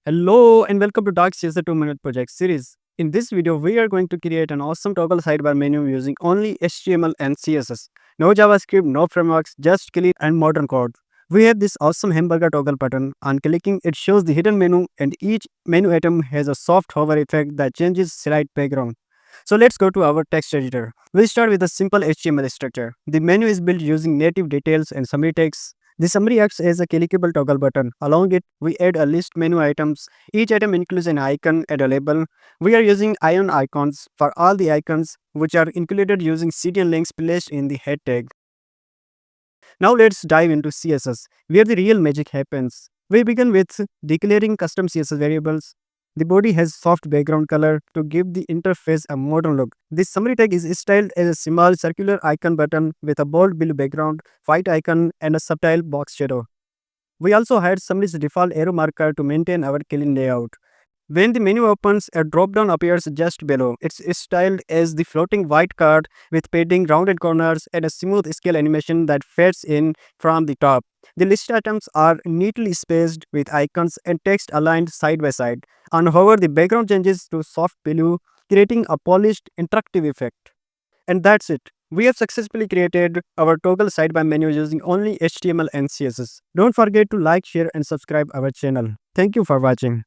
Hello and welcome to Dark CSS 2-minute project series. In this video, we are going to create an awesome toggle sidebar menu using only HTML and CSS. No JavaScript, no frameworks, just clean and modern code. We have this awesome hamburger toggle button. On clicking, it shows the hidden menu and each menu item has a soft hover effect that changes slide background. So let's go to our text editor. We'll start with a simple HTML structure. The menu is built using native details and summary text. The summary acts as a clickable toggle button. Along it, we add a list menu items. Each item includes an icon and a label. We are using ion icons for all the icons, which are included using CDN links placed in the head tag. Now let's dive into CSS, where the real magic happens. We begin with declaring custom CSS variables. The body has soft background color to give the interface a modern look. This summary tag is styled as a small circular icon button with a bold blue background, white icon, and a subtle box shadow. We also had summary's default arrow marker to maintain our clean layout. When the menu opens, a drop-down appears just below. It's styled as the floating white card with padding, rounded corners, and a smooth scale animation that fades in from the top. The list items are neatly spaced with icons and text aligned side by side. On hover, the background changes to soft blue, creating a polished, interactive effect. And that's it. We have successfully created our toggle sidebar menu using only HTML and CSS. Don't forget to like, share, and subscribe our channel. Thank you for watching.